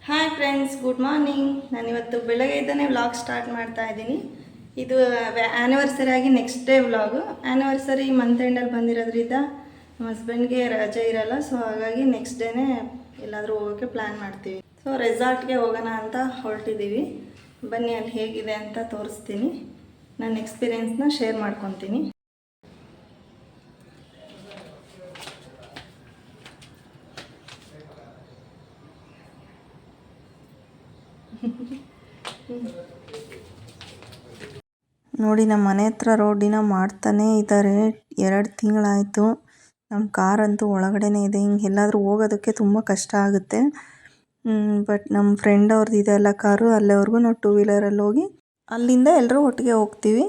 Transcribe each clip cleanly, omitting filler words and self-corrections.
Hi friends, good morning. ನಾನಿವತ್ತು ಬೆಳಗ್ಗೆಯಿಂದನೇ vlog start ಮಾಡ್ತಾ ಇದ್ದೀನಿ. ಇದು ಆ್ಯನಿವರ್ಸರಿ ಆಗಿ next day vlog. Anniversary month ಎಂಡಲ್ಲಿ ಬಂದಿರೋದ್ರಿಂದ ನಮ್ಮ ಹಸ್ಬೆಂಡ್ಗೆ ರಜೆ ಇರಲ್ಲ, ಸೊ ಹಾಗಾಗಿ ನೆಕ್ಸ್ಟ್ ಡೇನೇ ಎಲ್ಲಾದರೂ ಹೋಗೋಕ್ಕೆ ಪ್ಲ್ಯಾನ್ ಮಾಡ್ತೀವಿ. ಸೊ ರೆಸಾರ್ಟ್ಗೆ ಹೋಗೋಣ ಅಂತ ಹೊರಟಿದ್ದೀವಿ. ಬನ್ನಿ, ಅಲ್ಲಿ ಹೇಗಿದೆ ಅಂತ ತೋರಿಸ್ತೀನಿ. ನನ್ನ ಎಕ್ಸ್ಪೀರಿಯೆನ್ಸ್ನ ಶೇರ್ ಮಾಡ್ಕೊತೀನಿ. ನೋಡಿ, ನಮ್ಮ ಮನೆ ಹತ್ರ ರೋಡಿನ ಮಾಡ್ತಾನೇ ಇದ್ದಾರೆ. 2 ತಿಂಗಳಾಯಿತು. ನಮ್ಮ ಕಾರಂತೂ ಒಳಗಡೆನೇ ಇದೆ. ಹಿಂಗೆ ಎಲ್ಲಾದರೂ ಹೋಗೋದಕ್ಕೆ ತುಂಬ ಕಷ್ಟ ಆಗುತ್ತೆ. ಬಟ್ ನಮ್ಮ ಫ್ರೆಂಡ್ ಅವ್ರದ್ದು ಇದೆಲ್ಲ ಕಾರು, ಅಲ್ಲಿವರೆಗೂ ನಾವು 2 ವೀಲರಲ್ಲಿ ಹೋಗಿ ಅಲ್ಲಿಂದ ಎಲ್ಲರೂ ಒಟ್ಟಿಗೆ ಹೋಗ್ತೀವಿ.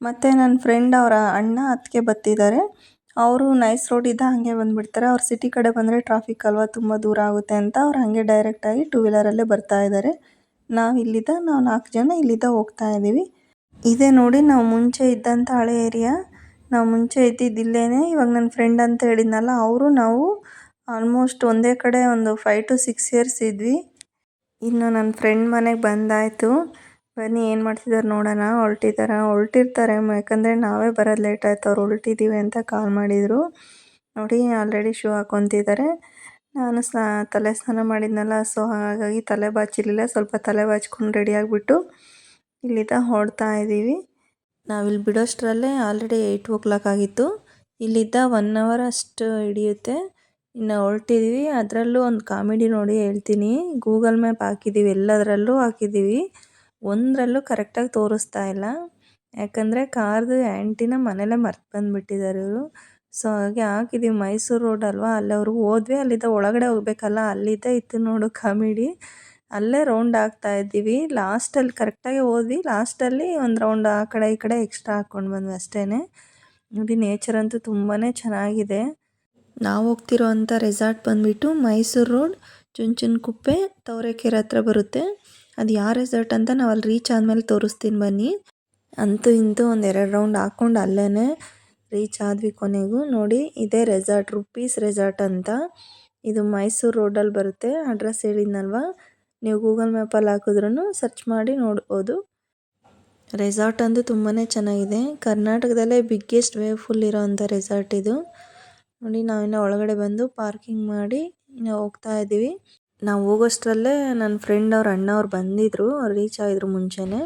ಮತ್ತು ನನ್ನ ಫ್ರೆಂಡ್ ಅವರ ಅಣ್ಣ ಅತ್ತಿಗೆ ಬರ್ತಿದ್ದಾರೆ. ಅವರು ನೈಸ್ ರೋಡಿಂದ ಹಾಗೆ ಬಂದುಬಿಡ್ತಾರೆ. ಅವ್ರು ಸಿಟಿ ಕಡೆ ಬಂದರೆ ಟ್ರಾಫಿಕ್ ಅಲ್ವಾ, ತುಂಬ ದೂರ ಆಗುತ್ತೆ ಅಂತ ಅವ್ರು ಹಾಗೆ ಡೈರೆಕ್ಟಾಗಿ 2 ವೀಲರಲ್ಲೇ ಬರ್ತಾ ಇದ್ದಾರೆ. ನಾವು 4 ಜನ ಇಲ್ಲಿದ್ದ ಹೋಗ್ತಾ ಇದ್ದೀವಿ. ಇದೇ ನೋಡಿ, ನಾವು ಮುಂಚೆ ಇದ್ದಂಥ ಹಳೆ ಏರಿಯಾ. ನಾವು ಮುಂಚೆ ಇದ್ದಿದ್ದಿಲ್ಲೇನೆ. ಇವಾಗ ನನ್ನ ಫ್ರೆಂಡ್ ಅಂತ ಹೇಳಿದ್ನಲ್ಲ, ಅವರು ನಾವು ಆಲ್ಮೋಸ್ಟ್ ಒಂದೇ ಕಡೆ ಒಂದು 5 to 6 ಇಯರ್ಸ್ ಇದ್ವಿ. ಇನ್ನು ನನ್ನ ಫ್ರೆಂಡ್ ಮನೆಗೆ ಬಂದಾಯಿತು. ಬನ್ನಿ ಏನು ಮಾಡ್ತಿದ್ದಾರೆ ನೋಡೋಣ. ಹೊರಟಿರ್ತಾರೆ, ಯಾಕಂದರೆ ನಾವೇ ಬರೋದು ಲೇಟ್ ಆಯಿತು. ಅವ್ರು ಹೊರಟಿದ್ದೀವಿ ಅಂತ ಕಾಲ್ ಮಾಡಿದರು. ನೋಡಿ, ಆಲ್ರೆಡಿ ಶೂ ಹಾಕ್ಕೊತಿದ್ದಾರೆ. ನಾನು ತಲೆ ಸ್ನಾನ ಮಾಡಿದ್ನಲ್ಲ, ಸೊ ಹಾಗಾಗಿ ತಲೆ ಬಾಚಿರಲಿಲ್ಲ. ಸ್ವಲ್ಪ ತಲೆ ಬಾಚ್ಕೊಂಡು ರೆಡಿ ಆಗಿಬಿಟ್ಟು ಇಲ್ಲಿಂದ ಹೊರಡ್ತಾ ಇದ್ದೀವಿ. ನಾವಿಲ್ಲಿ ಬಿಡೋಷ್ಟರಲ್ಲೇ ಆಲ್ರೆಡಿ 8 o'clock ಆಗಿತ್ತು. ಇಲ್ಲಿದ್ದ 1 hour ಅಷ್ಟು ಹಿಡಿಯುತ್ತೆ. ಇನ್ನು ಹೊರಟಿದ್ದೀವಿ. ಅದರಲ್ಲೂ ಒಂದು ಕಾಮಿಡಿ ನೋಡಿ ಹೇಳ್ತೀನಿ. ಗೂಗಲ್ ಮ್ಯಾಪ್ ಹಾಕಿದ್ದೀವಿ, ಎಲ್ಲದರಲ್ಲೂ ಹಾಕಿದ್ದೀವಿ, ಒಂದರಲ್ಲೂ ಕರೆಕ್ಟಾಗಿ ತೋರಿಸ್ತಾ ಇಲ್ಲ. ಯಾಕಂದರೆ ಕಾರ್ದು ಆ್ಯಂಟಿನ ಮನೇಲೇ ಮರ್ತು ಬಂದುಬಿಟ್ಟಿದ್ದಾರೆ ಇವರು. ಸೊ ಹಾಗೆ ಹಾಕಿದ್ದೀವಿ. ಮೈಸೂರು ರೋಡ್ ಅಲ್ವಾ, ಅಲ್ಲಿವರೆಗೂ ಹೋದ್ವಿ. ಅಲ್ಲಿದ್ದ ಒಳಗಡೆ ಹೋಗ್ಬೇಕಲ್ಲ, ಅಲ್ಲಿದ್ದ ಇತ್ತು ನೋಡು ಕಾಮಿಡಿ. ಅಲ್ಲೇ ರೌಂಡ್ ಆಗ್ತಾ ಇದ್ದೀವಿ. ಲಾಸ್ಟಲ್ಲಿ ಕರೆಕ್ಟಾಗಿ ಹೋದ್ವಿ. ಲಾಸ್ಟಲ್ಲಿ ಒಂದು ರೌಂಡ್ ಆ ಕಡೆ ಈ ಕಡೆ ಎಕ್ಸ್ಟ್ರಾ ಹಾಕ್ಕೊಂಡು ಬಂದ್ವಿ ಅಷ್ಟೇ. ನೋಡಿ, ನೇಚರ್ ಅಂತೂ ತುಂಬಾ ಚೆನ್ನಾಗಿದೆ. ನಾವು ಹೋಗ್ತಿರೋ ಅಂಥ ರೆಸಾರ್ಟ್ ಬಂದುಬಿಟ್ಟು ಮೈಸೂರು ರೋಡ್, ಚುಂಚನಕುಪ್ಪೆ, ತವರೆಕೆರೆ ಹತ್ರ ಬರುತ್ತೆ. ಅದು ಯಾವ ರೆಸಾರ್ಟ್ ಅಂತ ನಾವು ಅಲ್ಲಿ ರೀಚ್ ಆದಮೇಲೆ ತೋರಿಸ್ತೀನಿ ಬನ್ನಿ. ಅಂತೂ ಇಂತೂ ಒಂದು 2 ರೌಂಡ್ ಹಾಕ್ಕೊಂಡು ಅಲ್ಲೇ ರೀಚ್ ಆದ್ವಿ ಕೊನೆಗೂ. ನೋಡಿ, ಇದೇ ರೆಸಾರ್ಟ್, ರುಪೀಸ್ ರೆಸಾರ್ಟ್ ಅಂತ. ಇದು ಮೈಸೂರು ರೋಡಲ್ಲಿ ಬರುತ್ತೆ. ಅಡ್ರೆಸ್ ಹೇಳಿದ್ನಲ್ವ, ನೀವು ಗೂಗಲ್ ಮ್ಯಾಪಲ್ಲಿ ಹಾಕಿದ್ರೂ ಸರ್ಚ್ ಮಾಡಿ ನೋಡ್ಬೋದು. ರೆಸಾರ್ಟ್ ಅಂತೂ ತುಂಬಾ ಚೆನ್ನಾಗಿದೆ. ಕರ್ನಾಟಕದಲ್ಲೇ ಬಿಗ್ಗೆಸ್ಟ್ ವೇವ್ ಫುಲ್ ಇರೋವಂಥ ರೆಸಾರ್ಟ್ ಇದು. ನೋಡಿ, ನಾವಿನ್ನು ಒಳಗಡೆ ಬಂದು ಪಾರ್ಕಿಂಗ್ ಮಾಡಿ ಇನ್ನು ಹೋಗ್ತಾ ಇದ್ದೀವಿ. ನಾವು ಹೋಗೋಷ್ಟರಲ್ಲೇ ನನ್ನ ಫ್ರೆಂಡ್ ಅವ್ರ ಅಣ್ಣವ್ರು ಬಂದಿದ್ದರು. ಅವ್ರು ರೀಚ್ ಆಗಿದ್ರು ಮುಂಚೆನೇ.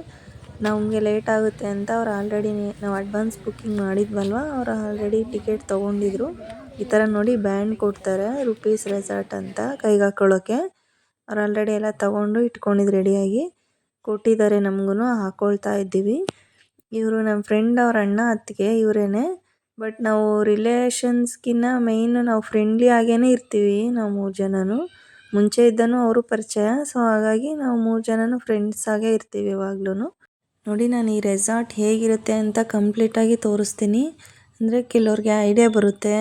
ನಮಗೆ ಲೇಟ್ ಆಗುತ್ತೆ ಅಂತ ಅವ್ರು ಆಲ್ರೆಡಿ, ನಾವು ಅಡ್ವಾನ್ಸ್ ಬುಕ್ಕಿಂಗ್ ಮಾಡಿದ್ವಲ್ವ, ಅವ್ರು ಆಲ್ರೆಡಿ ಟಿಕೆಟ್ ತೊಗೊಂಡಿದ್ರು. ಈ ಥರ ನೋಡಿ ಬ್ಯಾಂಡ್ ಕೊಡ್ತಾರೆ, ರುಪೀಸ್ ರೆಸಾರ್ಟ್ ಅಂತ ಕೈಗೆ ಹಾಕ್ಕೊಳ್ಳೋಕ್ಕೆ. ಅವ್ರು ಆಲ್ರೆಡಿ ಎಲ್ಲ ತೊಗೊಂಡು ಇಟ್ಕೊಂಡಿದ್ದು ರೆಡಿಯಾಗಿ ಕೊಟ್ಟಿದ್ದಾರೆ. ನಮಗೂ ಹಾಕ್ಕೊಳ್ತಾ ಇದ್ದೀವಿ. ಇವರು ನಮ್ಮ ಫ್ರೆಂಡ್ ಅವ್ರ ಅಣ್ಣ ಅತ್ತಿಗೆ ಇವರೇನೆ. ಬಟ್ ನಾವು ರಿಲೇಷನ್ಸ್ಗಿನ್ನ ಮೇಯ್ನು ನಾವು ಫ್ರೆಂಡ್ಲಿ ಆಗೇ ಇರ್ತೀವಿ. ನಾವು 3 ಜನನು ಮುಂಚೆ ಇದ್ದನು ಅವರು ಪರಿಚಯ. ಸೊ ಹಾಗಾಗಿ ನಾವು 3 ಜನನು ಫ್ರೆಂಡ್ಸ್ ಆಗೇ ಇರ್ತೀವಿ ಯಾವಾಗ್ಲೂ. ನೋಡಿ, ನಾನು ಈ ರೆಸಾರ್ಟ್ ಹೇಗಿರುತ್ತೆ ಅಂತ ಕಂಪ್ಲೀಟಾಗಿ ತೋರಿಸ್ತೀನಿ. ಅಂದರೆ ಕೆಲವ್ರಿಗೆ ಐಡಿಯಾ ಬರುತ್ತೆ,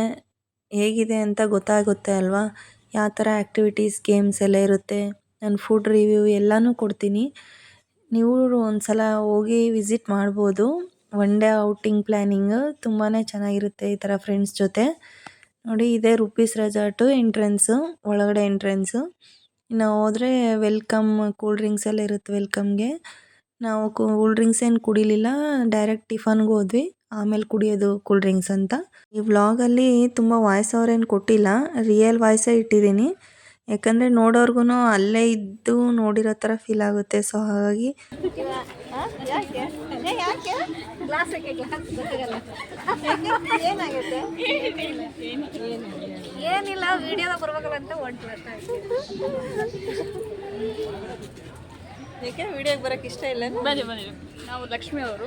ಹೇಗಿದೆ ಅಂತ ಗೊತ್ತಾಗುತ್ತೆ ಅಲ್ವಾ, ಯಾವ ಥರ ಆ್ಯಕ್ಟಿವಿಟೀಸ್, ಗೇಮ್ಸ್ ಎಲ್ಲ ಇರುತ್ತೆ. ನಾನು ಫುಡ್ ರಿವ್ಯೂ ಎಲ್ಲನೂ ಕೊಡ್ತೀನಿ. ನೀವು ಒಂದು ಸಲ ಹೋಗಿ ವಿಸಿಟ್ ಮಾಡ್ಬೋದು. 1 day ಔಟಿಂಗ್ ಪ್ಲ್ಯಾನಿಂಗ್ ತುಂಬಾ ಚೆನ್ನಾಗಿರುತ್ತೆ ಈ ಥರ ಫ್ರೆಂಡ್ಸ್ ಜೊತೆ. ನೋಡಿ, ಇದೇ ರುಪೀಸ್ ರೆಸಾರ್ಟು ಎಂಟ್ರೆನ್ಸು, ಒಳಗಡೆ ಎಂಟ್ರೆನ್ಸು. ನಾವು ಹೋದರೆ ವೆಲ್ಕಮ್ ಕೂಲ್ ಡ್ರಿಂಕ್ಸ್ ಎಲ್ಲ ಇರುತ್ತೆ ವೆಲ್ಕಮ್ಗೆ. ನಾವು ಕೂಲ್ ಡ್ರಿಂಕ್ಸ್ ಏನು ಕುಡಿಲಿಲ್ಲ, ಡೈರೆಕ್ಟ್ ಟಿಫನ್ಗೆ ಹೋದ್ವಿ, ಆಮೇಲೆ ಕುಡಿಯೋದು ಕೂಲ್ ಡ್ರಿಂಕ್ಸ್ ಅಂತ. ಈ ವ್ಲಾಗಲ್ಲಿ ತುಂಬ ವಾಯ್ಸ್ ಓವರ್ ಏನು ಕೊಟ್ಟಿಲ್ಲ, ರಿಯಲ್ ವಾಯ್ಸೇ ಇಟ್ಟಿದ್ದೀನಿ. ಯಾಕಂದರೆ ನೋಡೋರ್ಗು ಅಲ್ಲೇ ಇದ್ದು ನೋಡಿರೋ ಥರ ಫೀಲ್ ಆಗುತ್ತೆ. ಸೊ ಹಾಗಾಗಿ ಏನಿಲ್ಲ, ವಿಡಿಯೋದಾಗ ಬರ್ಬೇಕಲ್ಲ ಅಂತ ಹೊಂಟ್ಲತ್ತ. ಯಾಕೆ ವಿಡಿಯೋಗೆ ಬರೋಕ್ಕೆ ಇಷ್ಟ ಇಲ್ಲ? ಬನ್ನಿ ಬನ್ನಿ, ನಾವು ಲಕ್ಷ್ಮಿ ಅವರು.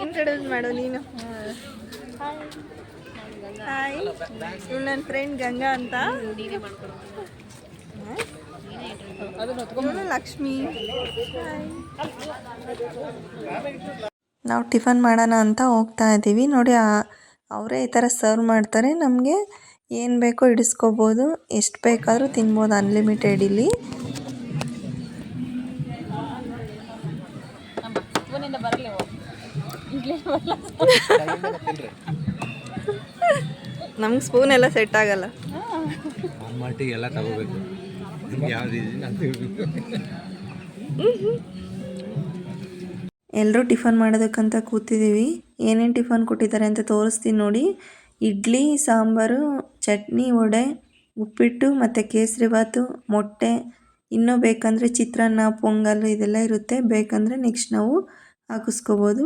ಇಂಟ್ರೊಡ್ಯೂಸ್ ಮಾಡು ನೀನು. ಹಾಯ್, ಇವ್ಳು ನನ್ನ ಫ್ರೆಂಡ್ ಗಂಗಾ ಅಂತ. ಇವಳು ಲಕ್ಷ್ಮಿ. ನಾವು ಟಿಫನ್ ಮಾಡೋಣ ಅಂತ ಹೋಗ್ತಾ ಇದ್ದೀವಿ. ನೋಡಿ, ಅವರೇ ಈ ಥರ ಸರ್ವ್ ಮಾಡ್ತಾರೆ. ನಮಗೆ ಏನು ಬೇಕೋ ಇಡಿಸ್ಕೋಬೋದು, ಎಷ್ಟು ಬೇಕಾದರೂ ತಿನ್ಬೋದು, ಅನ್ಲಿಮಿಟೆಡ್ ಇಲ್ಲಿ. ನಮ್ಗೆ ಸ್ಪೂನ್ ಎಲ್ಲ ಸೆಟ್ ಆಗಲ್ಲ. ಮಟ್ಟಿಗೆ ಎಲ್ಲ ತಗೋಬೇಕು. ಯಾವ್ದು ಅಂತ ಎಲ್ಲರೂ ಟಿಫನ್ ಮಾಡೋದಕ್ಕಂತ ಕೂತಿದ್ದೀವಿ. ಏನೇನು ಟಿಫನ್ ಕೊಟ್ಟಿದ್ದಾರೆ ಅಂತ ತೋರಿಸ್ತೀನಿ ನೋಡಿ. ಇಡ್ಲಿ, ಸಾಂಬಾರು, ಚಟ್ನಿ, ವಡೆ, ಉಪ್ಪಿಟ್ಟು ಮತ್ತು ಕೇಸರಿಬಾತು, ಮೊಟ್ಟೆ, ಇನ್ನೂ ಬೇಕಂದರೆ ಚಿತ್ರಾನ್ನ, ಪೊಂಗಲ್ ಇದೆಲ್ಲ ಇರುತ್ತೆ. ಬೇಕಂದರೆ ನೆಕ್ಸ್ಟ್ ನಾವು ಹಾಕಿಸ್ಕೋಬೋದು.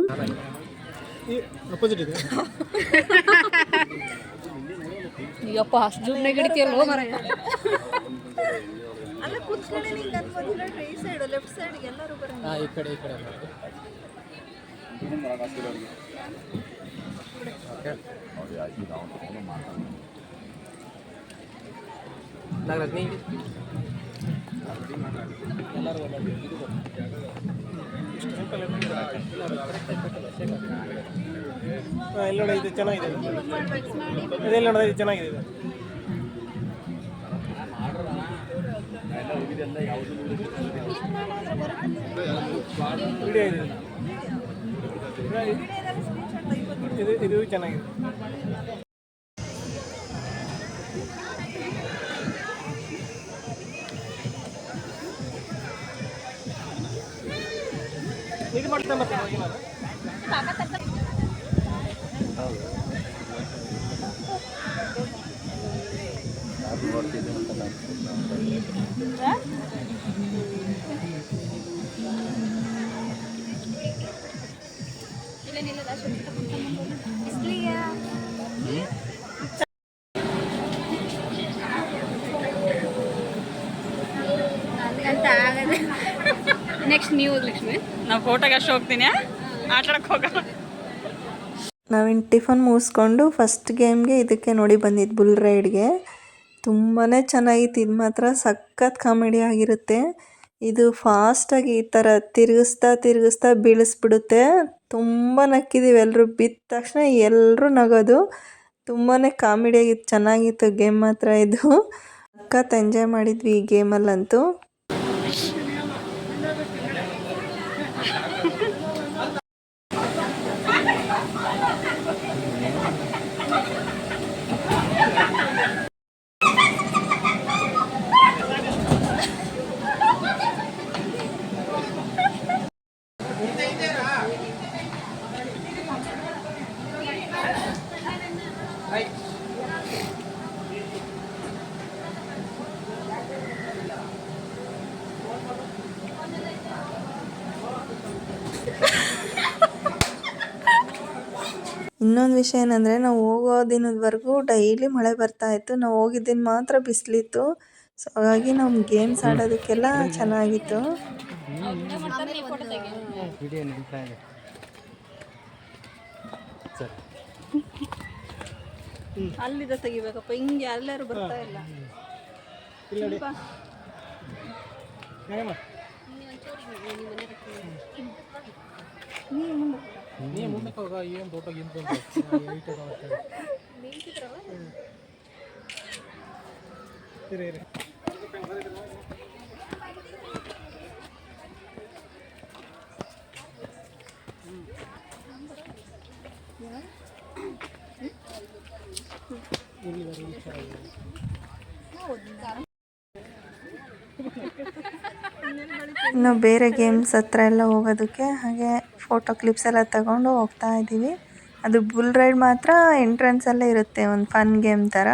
ಅಯ್ಯಪ್ಪ ಅಷ್ಟು ಜುಮ್ನೆ ಗಿಡಿತಿಯಲ್ಲೋ ಮರ. ಅಲ್ಲ ಕೂತ್ಕೊಂಡೆ ನಿಂಗೆ ಅನ್ಬೋದಿಲ್ಲ. ಈ ಸೈಡ್ ಲೆಫ್ಟ್ ಸೈಡ್ಗೆ ಎಲ್ಲರೂ ಬರೋದು. ಈ ಕಡೆ ಈ ಕಡೆ ಎಲ್ಲ ಇದು ಚೆನ್ನಾಗಿದೆ. ಇದೆಲ್ಲ ನೋಡಿದ್ರೆ ಇದು ಚೆನ್ನಾಗಿದೆ. ವಿಡಿಯೋ ಇದೆ. ಇದು ಚೆನ್ನಾಗಿದೆ. ಇದು ಮಾಡ್ತಾ ನೆಕ್ಸ್ಟ್ ನೀವು ಲಕ್ಷ್ಮಿ. ನಾವು ಫೋಟೋಗೆ ಅಷ್ಟು ಹೋಗ್ತೀನಿ, ಆಟಾಡಕ್ಕೆ ಹೋಗಲ್ಲ. ನಾವಿನ್ನು ಟಿಫನ್ ಮುಗಿಸ್ಕೊಂಡು ಫಸ್ಟ್ ಗೇಮ್ಗೆ ಇದಕ್ಕೆ ನೋಡಿ ಬಂದಿದ್ದು, ಬುಲ್ ರೈಡ್ಗೆ. ತುಂಬಾ ಚೆನ್ನಾಗಿತ್ತು. ಇದು ಮಾತ್ರ ಸಖತ್ ಕಾಮಿಡಿ ಆಗಿರುತ್ತೆ. ಇದು ಫಾಸ್ಟಾಗಿ ಈ ಥರ ತಿರುಗಿಸ್ತಾ ಬೀಳಿಸ್ಬಿಡುತ್ತೆ. ತುಂಬ ನಕ್ಕಿದ್ದೀವಿ ಎಲ್ಲರೂ. ಬಿದ್ದ ತಕ್ಷಣ ಎಲ್ಲರೂ ನಗೋದು. ತುಂಬಾ ಕಾಮಿಡಿಯಾಗಿತ್ತು, ಚೆನ್ನಾಗಿತ್ತು ಗೇಮ್ ಮಾತ್ರ ಇದು. ಸಖತ್ ಎಂಜಾಯ್ ಮಾಡಿದ್ವಿ ಈ ಗೇಮಲ್ಲಂತೂ. ಇನ್ನೊಂದು ವಿಷಯ ಏನಂದರೆ, ನಾವು ಹೋಗೋ ದಿನದವರೆಗೂ ಡೈಲಿ ಮಳೆ ಬರ್ತಾಯಿತ್ತು. ನಾವು ಹೋಗಿದ್ದಿನ ಮಾತ್ರ ಬಿಸಿಲಿತ್ತು. ಸೊ ಹಾಗಾಗಿ ನಮ್ಮ ಗೇಮ್ಸ್ ಆಡೋದಕ್ಕೆಲ್ಲ ಚೆನ್ನಾಗಿತ್ತು. ಅಲ್ಲಿದ ತೆಗಿಬೇಕಪ್ಪ, ಹಿಂಗೆ ಎಲ್ಲರೂ ಬರ್ತಾ ಇಲ್ಲ. ನೀ ಮುಂದಕ್ಕೆ ಹೋಗ. ಏನು ದೊಡ್ಡ ಗಿಂತ ಇನ್ನು ಬೇರೆ ಗೇಮ್ಸ್ ಹತ್ರ ಎಲ್ಲ ಹೋಗೋದಕ್ಕೆ ಹಾಗೆ ಫೋಟೋ ಕ್ಲಿಪ್ಸ್ ಎಲ್ಲ ತಗೊಂಡು ಹೋಗ್ತಾ ಇದ್ದೀವಿ. ಅದು ಬುಲ್ ರೈಡ್ ಮಾತ್ರ ಎಂಟ್ರೆನ್ಸಲ್ಲೇ ಇರುತ್ತೆ, ಒಂದು ಫನ್ ಗೇಮ್ ಥರ.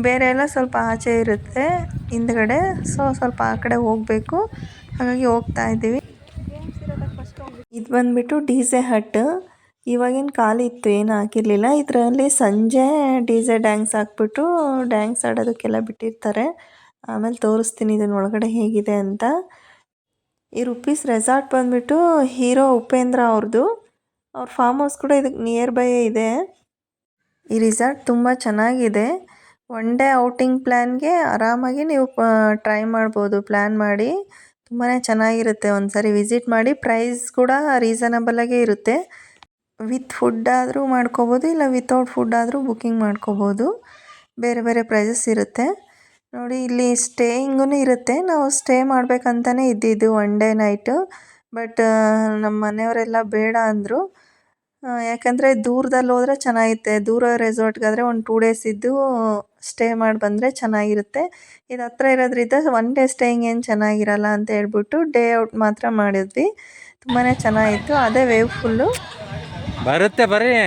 ಬೇರೆ ಎಲ್ಲ ಸ್ವಲ್ಪ ಆಚೆ ಇರುತ್ತೆ ಹಿಂದ್ಗಡೆ. ಸೊ ಸ್ವಲ್ಪ ಆ ಕಡೆ ಹೋಗಬೇಕು, ಹಾಗಾಗಿ ಹೋಗ್ತಾ ಇದ್ದೀವಿ. ಇದು ಬಂದುಬಿಟ್ಟು DJ ಹಟ್. ಇವಾಗೇನು ಖಾಲಿ ಇತ್ತು, ಏನು ಹಾಕಿರಲಿಲ್ಲ. ಇದರಲ್ಲಿ ಸಂಜೆ DJ ಡ್ಯಾನ್ಸ್ ಹಾಕ್ಬಿಟ್ಟು ಡ್ಯಾನ್ಸ್ ಆಡೋದಕ್ಕೆಲ್ಲ ಬಿಟ್ಟಿರ್ತಾರೆ. ಆಮೇಲೆ ತೋರಿಸ್ತೀನಿ ಇದನ್ನ ಒಳಗಡೆ ಹೇಗಿದೆ ಅಂತ. ಈ ರುಪೀಸ್ ರೆಸಾರ್ಟ್ ಬಂದುಬಿಟ್ಟು ಹೀರೋ ಉಪೇಂದ್ರ ಅವ್ರದ್ದು. ಅವ್ರ ಫಾರ್ಮ್ ಹೌಸ್ ಕೂಡ ಇದಕ್ಕೆ ನಿಯರ್ ಬೈ ಇದೆ. ಈ ರಿಸಾರ್ಟ್ ತುಂಬ ಚೆನ್ನಾಗಿದೆ. ಒನ್ ಡೇ ಔಟಿಂಗ್ ಪ್ಲ್ಯಾನ್ಗೆ ಆರಾಮಾಗಿ ನೀವು ಟ್ರೈ ಮಾಡ್ಬೋದು, ಪ್ಲ್ಯಾನ್ ಮಾಡಿ. ತುಂಬಾ ಚೆನ್ನಾಗಿರುತ್ತೆ. ಒಂದು ಸಾರಿ ವಿಸಿಟ್ ಮಾಡಿ. ಪ್ರೈಸ್ ಕೂಡ ರೀಸನಬಲಾಗೇ ಇರುತ್ತೆ. ವಿತ್ ಫುಡ್ ಆದರೂ ಮಾಡ್ಕೋಬೋದು, ಇಲ್ಲ ವಿತೌಟ್ ಫುಡ್ ಆದರೂ ಬುಕ್ಕಿಂಗ್ ಮಾಡ್ಕೋಬೋದು. ಬೇರೆ ಬೇರೆ ಪ್ರೈಸಸ್ ಇರುತ್ತೆ ನೋಡಿ. ಇಲ್ಲಿ ಸ್ಟೇಯಿಂಗೂ ಇರುತ್ತೆ. ನಾವು ಸ್ಟೇ ಮಾಡಬೇಕಂತಲೇ ಇದ್ದಿದ್ದು ಒನ್ ಡೇ ನೈಟು. ಬಟ್ ನಮ್ಮ ಮನೆಯವರೆಲ್ಲ ಬೇಡ ಅಂದರು. ಯಾಕಂದರೆ ದೂರದಲ್ಲಿ ಹೋದರೆ ಚೆನ್ನಾಗಿರುತ್ತೆ. ದೂರ ರೆಸಾರ್ಟ್ಗಾದರೆ ಒಂದು 2 ಡೇಸ್ ಇದ್ದು ಸ್ಟೇ ಮಾಡಿ ಬಂದರೆ ಚೆನ್ನಾಗಿರುತ್ತೆ. ಇದು ಹತ್ರ ಇರೋದ್ರಿಂದ 1 ಡೇ ಸ್ಟೇಯಿಂಗ್ ಏನು ಚೆನ್ನಾಗಿರಲ್ಲ ಅಂತ ಹೇಳ್ಬಿಟ್ಟು ಡೇ ಔಟ್ ಮಾತ್ರ ಮಾಡಿದ್ವಿ. ತುಂಬಾ ಚೆನ್ನಾಗಿತ್ತು. ಅದೇ ವೇವ್ ಫುಲ್ಲು. ಬರುತ್ತೆ ಬರ್ರಿ.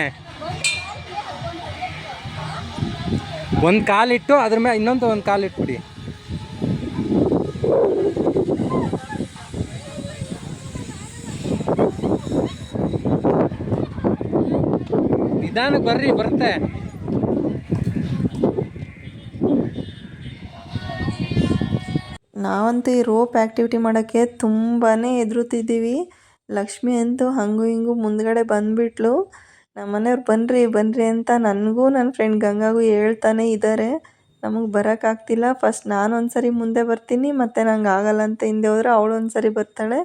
ಒಂದು ಕಾಲಿಟ್ಟು ಅದ್ರ ಮೇಲೆ ಇನ್ನೊಂದು ಒಂದು ಕಾಲು ಇಟ್ಬಿಡಿ. ನಿಧಾನಕ್ಕೆ ಬರ್ರಿ, ಬರುತ್ತೆ. ನಾವಂತೂ ಈ ರೋಪ್ ಆ್ಯಕ್ಟಿವಿಟಿ ಮಾಡೋಕ್ಕೆ ತುಂಬಾ ಹೆದರುತ್ತಿದ್ದೀವಿ. ಲಕ್ಷ್ಮಿ ಅಂತೂ ಹಂಗೂ ಹಿಂಗೂ ಮುಂದ್ಗಡೆ ಬಂದುಬಿಟ್ಲು. ನಮ್ಮ ಮನೆಯವ್ರು ಬನ್ನಿರಿ ಬನ್ನಿರಿ ಅಂತ ನನಗೂ ನನ್ನ ಫ್ರೆಂಡ್ ಗಂಗಾಗೂ ಹೇಳ್ತಾನೆ ಇದ್ದಾರೆ. ನಮಗೆ ಬರೋಕ್ಕಾಗ್ತಿಲ್ಲ. ಫಸ್ಟ್ ನಾನೊಂದು ಸರಿ ಮುಂದೆ ಬರ್ತೀನಿ, ಮತ್ತು ನಂಗೆ ಆಗಲ್ಲ ಅಂತ ಹಿಂದೆ ಹೋದರೆ ಅವಳು ಒಂದು ಸರಿ ಬರ್ತಾಳೆ.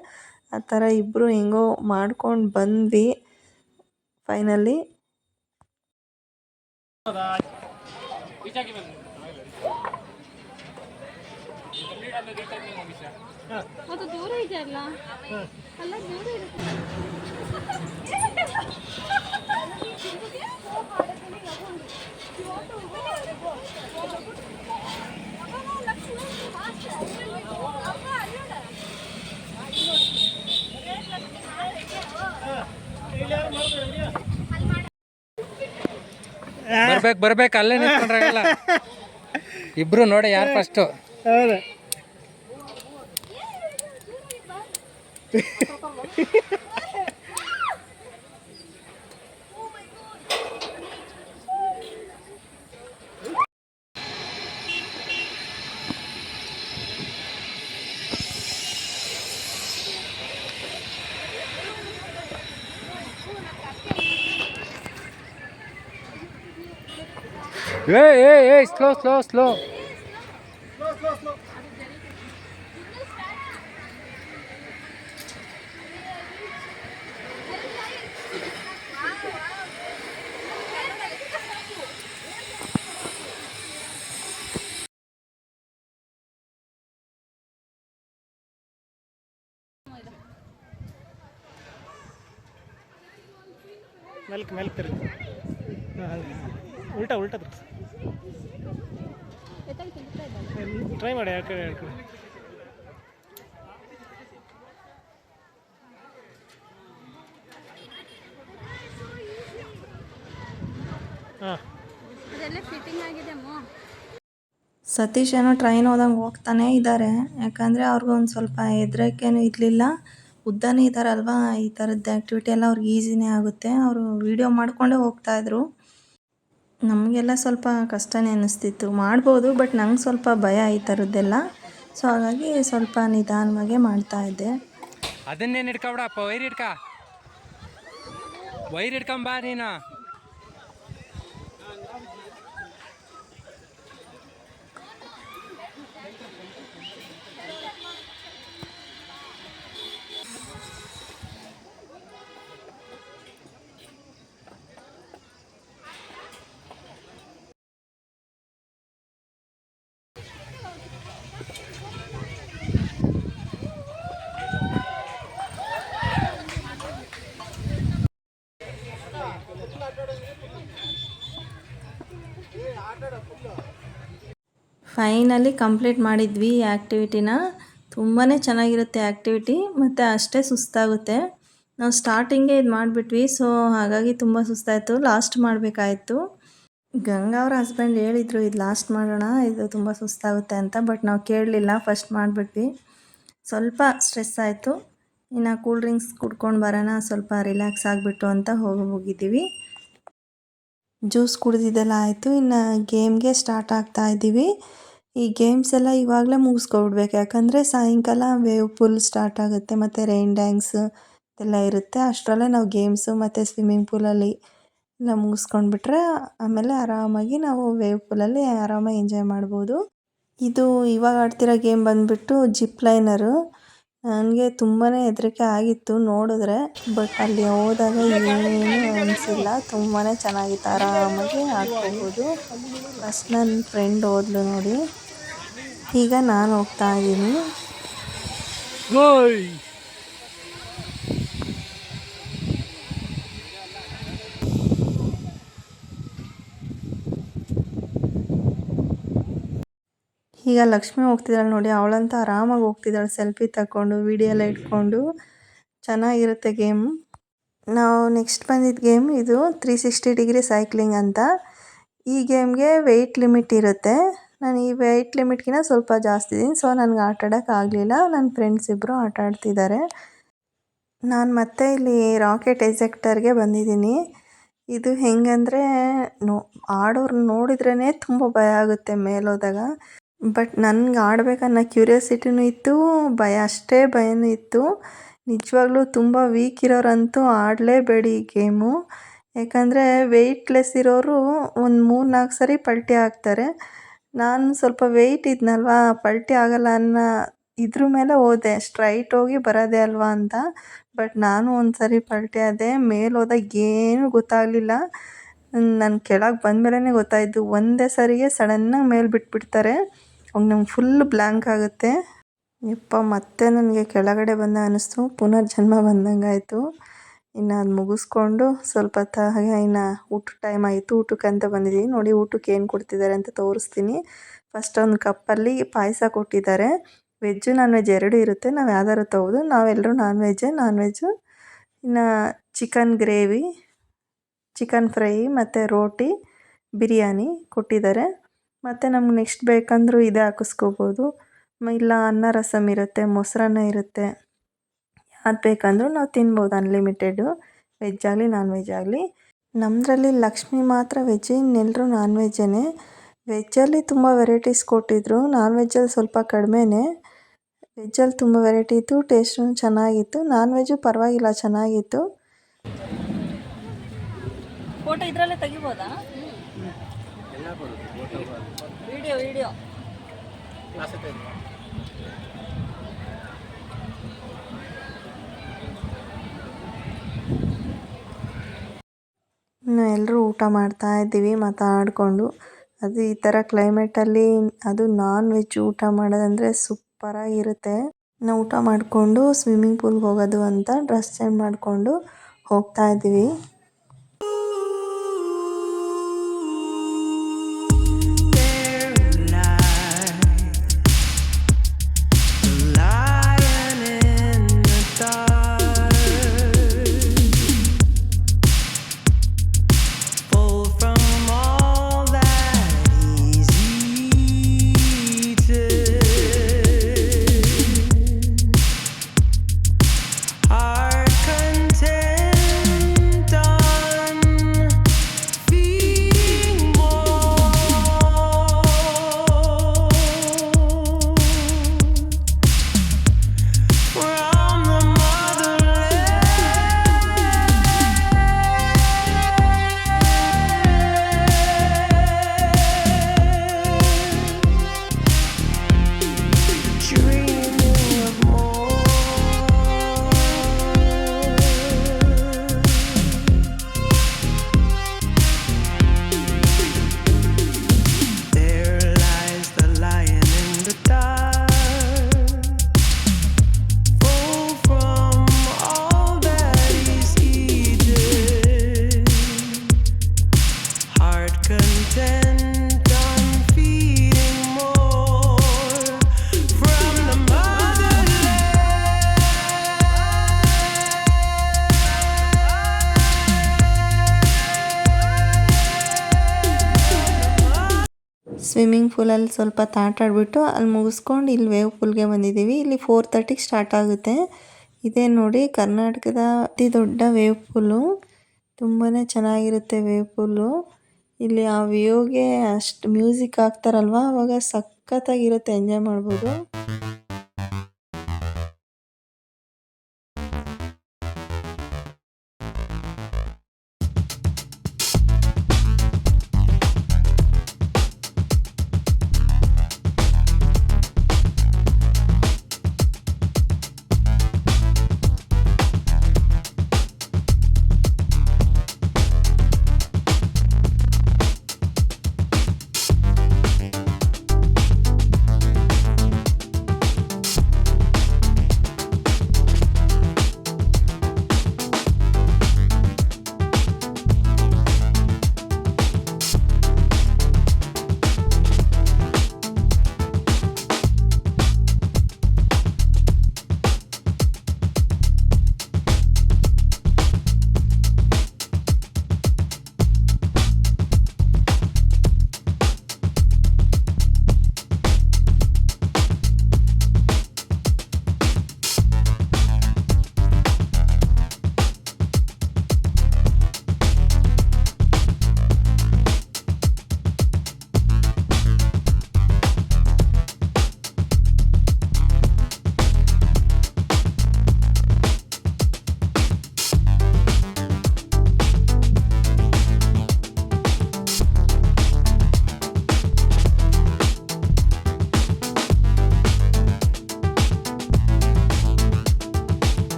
ಆ ಥರ ಇಬ್ಬರು ಹೆಂಗೋ ಮಾಡ್ಕೊಂಡು ಬಂದ್ವಿ ಫೈನಲಿ. ಅದು ದೂರ ಇದೆಯಲ್ಲ, ಅಲ್ಲ ದೂರ ಇರುತ್ತೆ. ಬರ್ಬೇಕು ಅಲ್ಲೇ ನಿಂತ್ಕೊಂಡ್ರಾಗಲ್ಲ. ಇಬ್ರು ನೋಡಿ ಯಾರು ಫಸ್ಟು. ಹೌದು. ಏ ಸ್ಲೋ ಸ್ಲೋ ಸ್ಲೋ. ಮೆಲ್ಕ್ ತಿರುಗಿ. ಉಲ್ಟಾ ತಿರುಗಿ. ಟ್ರೈ ಮಾಡಿ ಆ ಕಡೆ. ಹಾಂ, ಅದೆಲ್ಲ ಫಿಟ್ಟಿಂಗ್ ಆಗಿದೆ. ಸತೀಶ್ ಏನೋ ಟ್ರೈನ್ ಹೋದಂಗೆ ಹೋಗ್ತಾನೆ ಇದ್ದಾರೆ. ಯಾಕಂದರೆ ಅವ್ರಿಗೂ ಒಂದು ಸ್ವಲ್ಪ ಹೆದರಿಕೆನೂ ಇರಲಿಲ್ಲ. ಉದ್ದನೇ ಇದ್ದಾರಲ್ವ, ಈ ಥರದ್ದು ಆ್ಯಕ್ಟಿವಿಟಿ ಎಲ್ಲ ಅವ್ರಿಗೆ ಈಸಿನೇ ಆಗುತ್ತೆ. ಅವರು ವೀಡಿಯೋ ಮಾಡಿಕೊಂಡೇ ಹೋಗ್ತಾಯಿದ್ರು. ನಮಗೆಲ್ಲ ಸ್ವಲ್ಪ ಕಷ್ಟನೇ ಅನ್ನಿಸ್ತಿತ್ತು. ಮಾಡ್ಬೋದು, ಬಟ್ ನಂಗೆ ಸ್ವಲ್ಪ ಭಯ ಈ ಥರದ್ದೆಲ್ಲ. ಸೊ ಹಾಗಾಗಿ ಸ್ವಲ್ಪ ನಿಧಾನವಾಗೇ ಮಾಡ್ತಾಯಿದ್ದೆ. ಅದನ್ನೇನು ಹಿಡ್ಕೊಬಿಡಪ್ಪ, ವೈರ್ ಹಿಡ್ಕೊಂಬಾ ನೀನು. ಫೈನಲಿ ಕಂಪ್ಲೀಟ್ ಮಾಡಿದ್ವಿ ಈ ಆ್ಯಕ್ಟಿವಿಟಿನ. ತುಂಬಾ ಚೆನ್ನಾಗಿರುತ್ತೆ ಆ್ಯಕ್ಟಿವಿಟಿ, ಮತ್ತು ಅಷ್ಟೇ ಸುಸ್ತಾಗುತ್ತೆ. ನಾವು ಸ್ಟಾರ್ಟಿಂಗೇ ಇದು ಮಾಡಿಬಿಟ್ವಿ, ಸೊ ಹಾಗಾಗಿ ತುಂಬ ಸುಸ್ತಾಯಿತು. ಲಾಸ್ಟ್ ಮಾಡಬೇಕಾಯಿತು. ಗಂಗಾ ಅವ್ರ ಹಸ್ಬೆಂಡ್ ಹೇಳಿದರು ಇದು ಲಾಸ್ಟ್ ಮಾಡೋಣ, ಇದು ತುಂಬ ಸುಸ್ತಾಗುತ್ತೆ ಅಂತ. ಬಟ್ ನಾವು ಕೇಳಲಿಲ್ಲ, ಫಸ್ಟ್ ಮಾಡಿಬಿಟ್ವಿ. ಸ್ವಲ್ಪ ಸ್ಟ್ರೆಸ್ ಆಯಿತು. ಇನ್ನು ಕೂಲ್ ಡ್ರಿಂಕ್ಸ್ ಕುಡ್ಕೊಂಡು ಬರೋಣ, ಸ್ವಲ್ಪ ರಿಲ್ಯಾಕ್ಸ್ ಆಗಿಬಿಟ್ಟು ಅಂತ ಹೋಗಿದ್ದೀವಿ. ಜ್ಯೂಸ್ ಕುಡಿದಿದ್ದೆಲ್ಲ ಆಯಿತು. ಇನ್ನು ಗೇಮ್ಗೆ ಸ್ಟಾರ್ಟ್ ಆಗ್ತಾಯಿದ್ದೀವಿ. ಈ ಗೇಮ್ಸ್ ಎಲ್ಲ ಇವಾಗಲೇ ಮುಗಿಸ್ಕೊಬಿಡ್ಬೇಕು. ಯಾಕಂದರೆ ಸಾಯಂಕಾಲ ವೇವ್ ಪೂಲ್ ಸ್ಟಾರ್ಟ್ ಆಗುತ್ತೆ, ಮತ್ತು ರೈನ್ ಡ್ಯಾನ್ಸ್ ಎಲ್ಲ ಇರುತ್ತೆ. ಅಷ್ಟರಲ್ಲೇ ನಾವು ಗೇಮ್ಸು ಮತ್ತು ಸ್ವಿಮ್ಮಿಂಗ್ ಪೂಲಲ್ಲಿ ಎಲ್ಲ ಮುಗಿಸ್ಕೊಂಡ್ಬಿಟ್ರೆ ಆಮೇಲೆ ಆರಾಮಾಗಿ ನಾವು ವೇವ್ ಪೂಲಲ್ಲಿ ಆರಾಮಾಗಿ ಎಂಜಾಯ್ ಮಾಡ್ಬೋದು. ಇದು ಇವಾಗ ಆಡ್ತಿರೋ ಗೇಮ್ ಬಂದುಬಿಟ್ಟು ಜಿಪ್ ಲೈನರು. ನನಗೆ ತುಂಬಾ ಹೆದರಿಕೆ ಆಗಿತ್ತು ನೋಡಿದ್ರೆ, ಬಟ್ ಅಲ್ಲಿ ಹೋದಾಗ ಏನೂ ಅನಿಸಿಲ್ಲ. ತುಂಬಾ ಚೆನ್ನಾಗಿತ್ತು, ಆರಾಮಾಗಿ ಆಡ್ಕೋಬೋದು. ಫಸ್ಟ್ ನನ್ನ ಫ್ರೆಂಡ್ ಹೋದ್ಲು ನೋಡಿ. ಈಗ ನಾನು ಹೋಗ್ತಾ ಇದ್ದೀನಿ. ಈಗ ಲಕ್ಷ್ಮಿ ಹೋಗ್ತಿದ್ದಾಳೆ ನೋಡಿ, ಅವಳಂತ ಆರಾಮಾಗಿ ಹೋಗ್ತಿದ್ದಾಳೆ ಸೆಲ್ಫಿ ತಗೊಂಡು ವಿಡಿಯೋ ಎಲ್ಲ ಇಟ್ಕೊಂಡು. ಚೆನ್ನಾಗಿರುತ್ತೆ ಗೇಮ್. ನಾವು ನೆಕ್ಸ್ಟ್ ಬಂದಿದ್ದ ಗೇಮ್ ಇದು 360 ಡಿಗ್ರಿ ಸೈಕ್ಲಿಂಗ್ ಅಂತ. ಈ ಗೇಮ್ಗೆ ವೆಯ್ಟ್ ಲಿಮಿಟ್ ಇರುತ್ತೆ. ನಾನು ಈ ವೆಯ್ಟ್ ಲಿಮಿಟ್ಗಿಂತ ಸ್ವಲ್ಪ ಜಾಸ್ತಿ ಇದ್ದೀನಿ, ಸೊ ನನಗೆ ಆಟ ಆಡೋಕ್ಕಾಗಲಿಲ್ಲ. ನನ್ನ ಫ್ರೆಂಡ್ಸ್ ಇಬ್ಬರು ಆಟ ಆಡ್ತಿದ್ದಾರೆ. ನಾನು ಮತ್ತೆ ಇಲ್ಲಿ ರಾಕೆಟ್ ಎಜೆಕ್ಟರ್ಗೆ ಬಂದಿದ್ದೀನಿ. ಇದು ಹೆಂಗಂದರೆ ಆಡೋರು ನೋಡಿದ್ರೇ ತುಂಬ ಭಯ ಆಗುತ್ತೆ ಮೇಲೋದಾಗ. ಬಟ್ ನನಗೆ ಆಡಬೇಕನ್ನೋ ಕ್ಯೂರಿಯಾಸಿಟಿನೂ ಇತ್ತು, ಅಷ್ಟೇ ಭಯನೂ ಇತ್ತು. ನಿಜವಾಗ್ಲೂ ತುಂಬ ವೀಕ್ ಇರೋರಂತೂ ಆಡಲೇಬೇಡಿ ಈ ಗೇಮು. ಯಾಕಂದರೆ ವೆಯ್ಟ್ಲೆಸ್ ಇರೋರು ಒಂದು 3-4 ಸರಿ ಪಲ್ಟಿ ಆಗ್ತಾರೆ. ನಾನು ಸ್ವಲ್ಪ ವೆಯ್ಟ್ ಇದ್ನಲ್ವಾ, ಪಲ್ಟಿ ಆಗಲ್ಲ ಅನ್ನೋ ಇದ್ರ ಮೇಲೆ ಹೋದೆ, ಸ್ಟ್ರೈಟ್ ಹೋಗಿ ಬರೋದೇ ಅಲ್ವಾ ಅಂತ. ಬಟ್ ನಾನು ಒಂದು ಸರಿ ಪಲ್ಟಿ ಆದೆ. ಮೇಲೆ ಹೋದಾಗ ಏನೂ ಗೊತ್ತಾಗಲಿಲ್ಲ. ನಾನು ಕೆಳಗೆ ಬಂದಮೇಲೆ ಗೊತ್ತಾಯಿತು. ಒಂದೇ ಸರಿಗೆ ಸಡನ್ನಾಗಿ ಮೇಲೆ ಬಿಟ್ಬಿಡ್ತಾರೆ. ಅವಾಗ ನಂಗೆ ಫುಲ್ ಬ್ಲ್ಯಾಂಕ್ ಆಗುತ್ತೆ. ಮತ್ತೆ ನನಗೆ ಕೆಳಗಡೆ ಬಂದ ಅನ್ನಿಸ್ತು, ಪುನರ್ಜನ್ಮ ಬಂದಂಗೆ ಆಯಿತು. ಇನ್ನು ಅದು ಮುಗಿಸ್ಕೊಂಡು ಸ್ವಲ್ಪ ಹಾಗೆ ಇನ್ನು ಊಟದ ಟೈಮ್ ಆಯಿತು. ಊಟಕ್ಕಂತ ಬಂದಿದ್ದೀವಿ ನೋಡಿ. ಊಟಕ್ಕೆ ಏನು ಕೊಡ್ತಿದ್ದಾರೆ ಅಂತ ತೋರಿಸ್ತೀನಿ. ಫಸ್ಟ್ ಒಂದು ಕಪ್ಪಲ್ಲಿ ಪಾಯಸ ಕೊಟ್ಟಿದ್ದಾರೆ. ವೆಜ್ಜು ನಾನ್ ವೆಜ್ ಎರಡೂ ಇರುತ್ತೆ. ನಾವು ಯಾವ್ದಾದ್ರು ತೊಗೊಬೋದು. ನಾವೆಲ್ಲರೂ ನಾನ್ ವೆಜ್ಜು. ಇನ್ನು ಚಿಕನ್ ಗ್ರೇವಿ, ಚಿಕನ್ ಫ್ರೈ ಮತ್ತು ರೋಟಿ, ಬಿರಿಯಾನಿ ಕೊಟ್ಟಿದ್ದಾರೆ. ಮತ್ತು ನಮ್ಗೆ ನೆಕ್ಸ್ಟ್ ಬೇಕಂದ್ರೂ ಇದೇ ಹಾಕಿಸ್ಕೋಬೋದು. ಇಲ್ಲ ಅನ್ನ ರಸಮ್ ಇರುತ್ತೆ, ಮೊಸರನ್ನ ಇರುತ್ತೆ. ಅದು ಬೇಕಂದ್ರೂ ನಾವು ತಿನ್ಬೋದು ಅನ್ಲಿಮಿಟೆಡು, ವೆಜ್ ಆಗಲಿ ನಾನ್ ವೆಜ್ ಆಗಲಿ. ನಮ್ಮದ್ರಲ್ಲಿ ಲಕ್ಷ್ಮಿ ಮಾತ್ರ ವೆಜ್, ಇನ್ನೆಲ್ಲರೂ ನಾನ್ ವೆಜ್ಜೇ. ವೆಜ್ಜಲ್ಲಿ ತುಂಬ ವೆರೈಟೀಸ್ ಕೊಟ್ಟಿದ್ದರು, ನಾನ್ ವೆಜ್ಜಲ್ಲಿ ಸ್ವಲ್ಪ ಕಡಿಮೆನೇ. ವೆಜ್ಜಲ್ಲಿ ತುಂಬ ವೆರೈಟಿ ಇತ್ತು, ಟೇಸ್ಟೂ ಚೆನ್ನಾಗಿತ್ತು. ನಾನ್ ವೆಜ್ಜು ಪರವಾಗಿಲ್ಲ, ಚೆನ್ನಾಗಿತ್ತು. ಫೋಟೋ ಇದರಲ್ಲೇ ತೆಗಿಬೋದಾ? ವಿಡಿಯೋ ಎಲ್ಲರೂ ಊಟ ಮಾಡ್ತಾ ಇದ್ದೀವಿ ಮಾತಾಡಿಕೊಂಡು. ಅದು ಈ ಥರ ಕ್ಲೈಮೇಟಲ್ಲಿ ಅದು ನಾನ್ ವೆಜ್ ಊಟ ಮಾಡೋದಂದರೆ ಸೂಪರಾಗಿರುತ್ತೆ. ನಾವು ಊಟ ಮಾಡಿಕೊಂಡು ಸ್ವಿಮ್ಮಿಂಗ್ ಪೂಲ್ಗೆ ಹೋಗೋದು ಅಂತ ಡ್ರೆಸ್ ಚೇಂಜ್ ಮಾಡಿಕೊಂಡು ಹೋಗ್ತಾ ಇದ್ದೀವಿ. ಸ್ವಿಮ್ಮಿಂಗ್ ಪೂಲಲ್ಲಿ ಸ್ವಲ್ಪ ಆಟ ಆಡಿಬಿಟ್ಟು ಅಲ್ಲಿ ಮುಗಿಸ್ಕೊಂಡು ಇಲ್ಲಿ ವೇವ್ ಪೂಲ್ಗೆ ಬಂದಿದ್ದೀವಿ. ಇಲ್ಲಿ 4:30ಗೆ ಸ್ಟಾರ್ಟ್ ಆಗುತ್ತೆ. ಇದೇ ನೋಡಿ ಕರ್ನಾಟಕದ ಅತಿ ದೊಡ್ಡ ವೇವ್ ಪೂಲು. ತುಂಬಾ ಚೆನ್ನಾಗಿರುತ್ತೆ ವೇವ್ ಪೂಲು. ಇಲ್ಲಿ ಆ ವ್ಯೂಗೆ ಅಷ್ಟು ಮ್ಯೂಸಿಕ್ ಹಾಕ್ತಾರಲ್ವ, ಆವಾಗ ಸಖತ್ತಾಗಿರುತ್ತೆ, ಎಂಜಾಯ್ ಮಾಡ್ಬೋದು.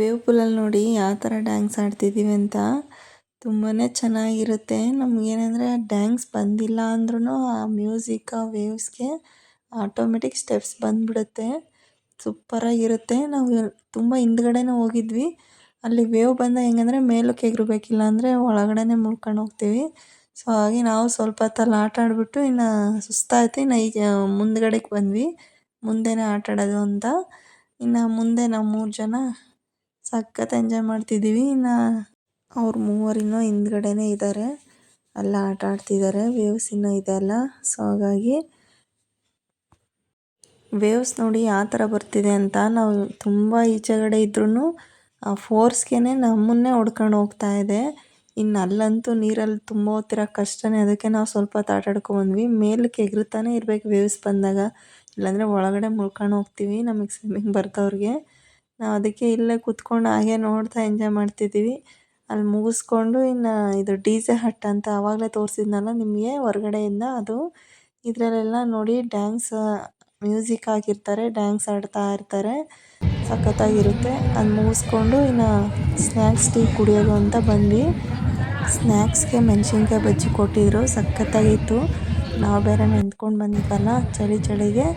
ವೇವ್ ಪೂಲಲ್ಲಿ ನೋಡಿ ಯಾವ ಥರ ಡ್ಯಾನ್ಸ್ ಆಡ್ತಿದ್ದೀವಿ ಅಂತ. ತುಂಬಾ ಚೆನ್ನಾಗಿರುತ್ತೆ. ನಮಗೇನೆಂದರೆ ಡ್ಯಾನ್ಸ್ ಬಂದಿಲ್ಲ ಅಂದ್ರೂ ಆ ಮ್ಯೂಸಿಕ್ ಆ ವೇವ್ಸ್ಗೆ ಆಟೋಮೆಟಿಕ್ ಸ್ಟೆಪ್ಸ್ ಬಂದ್ಬಿಡುತ್ತೆ. ಸೂಪರಾಗಿರುತ್ತೆ. ನಾವು ತುಂಬ ಹಿಂದ್ಗಡೆನೇ ಹೋಗಿದ್ವಿ. ಅಲ್ಲಿ ವೇವ್ ಬಂದಾಗ ಹೆಂಗಂದರೆ ಮೇಲಕ್ಕೆ ಎಗರಬೇಕಿಲ್ಲ ಅಂದರೆ ಒಳಗಡೆನೇ ಮುಳ್ಕೊಂಡು ಹೋಗ್ತೀವಿ. ಸೊ ಹಾಗೆ ನಾವು ಸ್ವಲ್ಪ ಹೊತ್ತಲ್ಲಿ ಆಟ ಆಡಿಬಿಟ್ಟು ಇನ್ನು ಸುಸ್ತಾಯಿತು. ಇನ್ನು ಈಗ ಮುಂದ್ಗಡೆಗೆ ಬಂದ್ವಿ, ಮುಂದೆನೇ ಆಟ ಆಡೋದು ಅಂತ. ಇನ್ನು ಮುಂದೆ ನಾವು 3 ಜನ ಸಖತ್ ಎಂಜಾಯ್ ಮಾಡ್ತಿದ್ದೀವಿ. ಇನ್ನು ಅವ್ರು 3 ಇನ್ನೂ ಹಿಂದ್ಗಡೆನೇ ಇದ್ದಾರೆ, ಅಲ್ಲ ಆಟ ಆಡ್ತಿದ್ದಾರೆ. ವೇವ್ಸ್ ಇನ್ನೂ ಇದೆ ಅಲ್ಲ, ಸೊ ಹಾಗಾಗಿ ವೇವ್ಸ್ ನೋಡಿ ಯಾವ ಥರ ಬರ್ತಿದೆ ಅಂತ. ನಾವು ತುಂಬ ಈಚೆಗಡೆ ಇದ್ರೂ ಆ ಫೋರ್ಸ್ಗೆ ನಮ್ಮನ್ನೇ ಹೊಡ್ಕೊಂಡು ಹೋಗ್ತಾ ಇದೆ. ಇನ್ನು ಅಲ್ಲಂತೂ ನೀರಲ್ಲಿ ತುಂಬ ಹೊತ್ತಿರೋಕ್ಕೆ ಕಷ್ಟನೇ. ಅದಕ್ಕೆ ನಾವು ಸ್ವಲ್ಪ ಹೊತ್ತು ಆಟ ಆಡ್ಕೊಂಡ್ಬಂದ್ವಿ. ಮೇಲಕ್ಕೆ ಎಗರುತ್ತಾನೆ ಇರಬೇಕು ವೇವ್ಸ್ ಬಂದಾಗ, ಇಲ್ಲಾಂದರೆ ಒಳಗಡೆ ಮುಳ್ಕೊಂಡು ಹೋಗ್ತೀವಿ ನಮಗೆ ಸ್ವಿಮ್ಮಿಂಗ್ ಬರ್ದವ್ರಿಗೆ. ನಾವು ಅದಕ್ಕೆ ಇಲ್ಲೇ ಕೂತ್ಕೊಂಡು ಹಾಗೆ ನೋಡ್ತಾ ಎಂಜಾಯ್ ಮಾಡ್ತಿದ್ದೀವಿ. ಅಲ್ಲಿ ಮುಗಿಸ್ಕೊಂಡು ಇನ್ನು ಇದು DJ ಹಟ್ ಅಂತ ಆವಾಗಲೇ ತೋರಿಸಿದ್ನಲ್ಲ ನಿಮಗೆ ಹೊರಗಡೆಯಿಂದ, ಅದು ಇದರಲ್ಲೆಲ್ಲ ನೋಡಿ ಡ್ಯಾನ್ಸ್ ಮ್ಯೂಸಿಕ್ ಹಾಕಿರ್ತಾರೆ, ಡ್ಯಾನ್ಸ್ ಆಡ್ತಾ ಇರ್ತಾರೆ, ಸಖತ್ತಾಗಿರುತ್ತೆ. ಅದು ಮುಗಿಸ್ಕೊಂಡು ಇನ್ನು ಸ್ನ್ಯಾಕ್ಸ್ ಟೀ ಕುಡಿಯೋದು ಅಂತ ಬಂದ್ವಿ. ಸ್ನ್ಯಾಕ್ಸ್ಗೆ ಮೆಣಸಿನ್ಕಾಯಿ ಬಜ್ಜಿ ಕೊಟ್ಟಿದ್ರು, ಸಖತ್ತಾಗಿತ್ತು. ನಾವು ಬೇರೆ ನೆಂದ್ಕೊಂಡು ಬಂದಿದ್ದಲ್ಲ ಚಳಿಗೆ,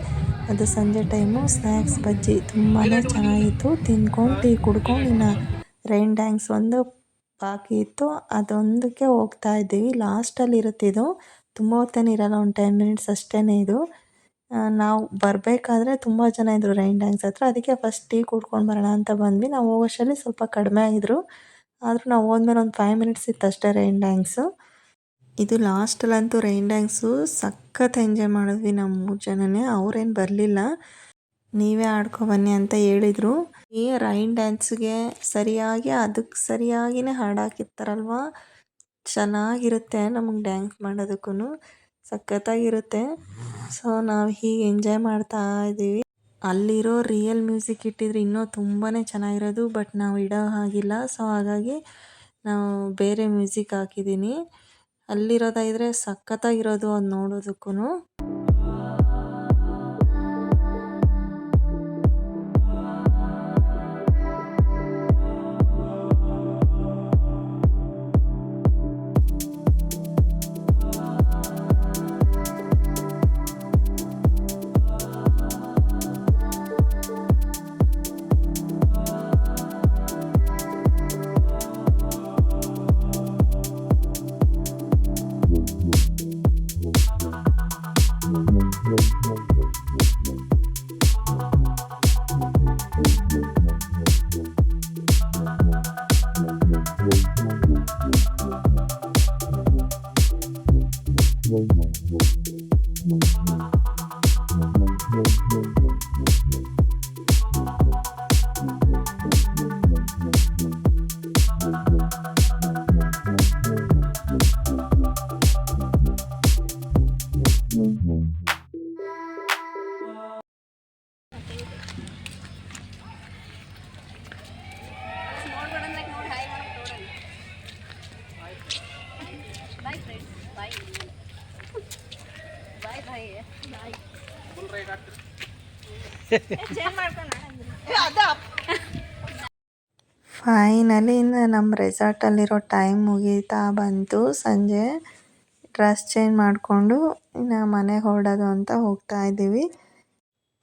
ಅದು ಸಂಜೆ ಟೈಮು ಸ್ನ್ಯಾಕ್ಸ್ ಬಜ್ಜಿ ತುಂಬಾ ಚೆನ್ನಾಗಿತ್ತು. ತಿಂದ್ಕೊಂಡು ಟೀ ಕುಡ್ಕೊಂಡು ಇನ್ನು ರೈನ್ ಡ್ಯಾನ್ಸ್ ಒಂದು ಬಾಕಿ ಇತ್ತು, ಅದೊಂದಕ್ಕೆ ಹೋಗ್ತಾ ಇದ್ದೀವಿ. ಲಾಸ್ಟಲ್ಲಿ ಇರುತ್ತೆ ಇದು, ತುಂಬ ಹೊತ್ತೇನು ಇರೋಲ್ಲ, ಒಂದು 10 ಮಿನಿಟ್ಸ್ ಅಷ್ಟೇ ಇದು. ನಾವು ಬರಬೇಕಾದ್ರೆ ತುಂಬ ಜನ ಇದ್ದರು ರೈನ್ ಡ್ಯಾನ್ಸ್ ಹತ್ರ, ಅದಕ್ಕೆ ಫಸ್ಟ್ ಟೀ ಕುಡ್ಕೊಂಡು ಬರೋಣ ಅಂತ ಬಂದ್ವಿ. ನಾವು ಹೋಗೋಷ್ಟರಲ್ಲಿ ಸ್ವಲ್ಪ ಕಡಿಮೆ ಆಗಿದ್ರು, ಆದರೂ ನಾವು ಹೋದ್ಮೇಲೆ ಒಂದು 5 ಮಿನಿಟ್ಸ್ ಇತ್ತು ಅಷ್ಟೇ ರೈನ್ ಡ್ಯಾನ್ಸು. ಇದು ಲಾಸ್ಟಲ್ಲಂತೂ ರೈನ್ ಡ್ಯಾನ್ಸು ಸಖತ್ ಎಂಜಾಯ್ ಮಾಡಿದ್ವಿ ನಾವು 3 ಜನನೇ. ಅವ್ರೇನು ಬರಲಿಲ್ಲ, ನೀವೇ ಆಡ್ಕೊಬನ್ನಿ ಅಂತ ಹೇಳಿದರು. ಈ ರೈನ್ ಡ್ಯಾನ್ಸ್ಗೆ ಸರಿಯಾಗಿ ಅದಕ್ಕೆ ಸರಿಯಾಗಿಯೇ ಹಾಡು ಹಾಕಿರ್ತಾರಲ್ವ, ಚೆನ್ನಾಗಿರುತ್ತೆ ನಮಗೆ ಡ್ಯಾನ್ಸ್ ಮಾಡೋದಕ್ಕೂ, ಸಖತ್ತಾಗಿರುತ್ತೆ. ಸೊ ನಾವು ಹೀಗೆ ಎಂಜಾಯ್ ಮಾಡ್ತಾ ಇದ್ದೀವಿ. ಅಲ್ಲಿರೋ ರಿಯಲ್ ಮ್ಯೂಸಿಕ್ ಇಟ್ಟಿದ್ರೆ ಇನ್ನೂ ತುಂಬಾ ಚೆನ್ನಾಗಿರೋದು, ಬಟ್ ನಾವು ಇಡೋ ಹಾಗಿಲ್ಲ. ಸೊ ಹಾಗಾಗಿ ನಾವು ಬೇರೆ ಮ್ಯೂಸಿಕ್ ಹಾಕಿದ್ದೀನಿ. ಅಲ್ಲಿರೋದಾಗಿದ್ರೆ ಸಖತ್ತಾಗಿರೋದು ಅದು ನೋಡೋದಕ್ಕೂ. ಫೈನಲಿ ಇನ್ನು ನಮ್ಮ ರೆಸಾರ್ಟಲ್ಲಿರೋ ಟೈಮ್ ಮುಗೀತಾ ಬಂತು. ಸಂಜೆ ಡ್ರೆಸ್ ಚೇಂಜ್ ಮಾಡಿಕೊಂಡು ಇನ್ನು ಮನೆಗೆ ಹೊರಡೋದು ಅಂತ ಹೋಗ್ತಾ ಇದ್ದೀವಿ.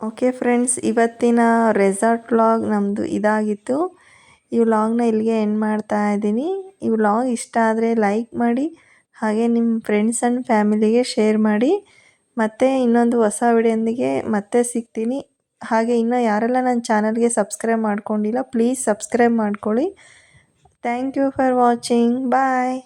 ಓಕೆ ಫ್ರೆಂಡ್ಸ್, ಇವತ್ತಿನ ರೆಸಾರ್ಟ್ ವ್ಲಾಗ್ ನಮ್ಮದು ಇದಾಗಿತ್ತು. ಈ ವ್ಲಾಗ್ನ ಇಲ್ಲಿಗೆ ಎಂಡ್ ಮಾಡ್ತಾ ಇದ್ದೀನಿ. ಈ ವ್ಲಾಗ್ ಇಷ್ಟ ಆದರೆ ಲೈಕ್ ಮಾಡಿ, ಹಾಗೆ ನಿಮ್ಮ ಫ್ರೆಂಡ್ಸ್ ಆ್ಯಂಡ್ ಫ್ಯಾಮಿಲಿಗೆ ಶೇರ್ ಮಾಡಿ. ಮತ್ತು ಇನ್ನೊಂದು ಹೊಸ ವಿಡಿಯೋದೊಂದಿಗೆ ಮತ್ತೆ ಸಿಗ್ತೀನಿ. ಹಾಗೆ ಇನ್ನೂ ಯಾರೆಲ್ಲ ನನ್ನ ಚಾನಲ್ಗೆ ಸಬ್ಸ್ಕ್ರೈಬ್ ಮಾಡ್ಕೊಂಡಿಲ್ಲ, ಪ್ಲೀಸ್ ಸಬ್ಸ್ಕ್ರೈಬ್ ಮಾಡ್ಕೊಳ್ಳಿ. Thank you for watching. Bye.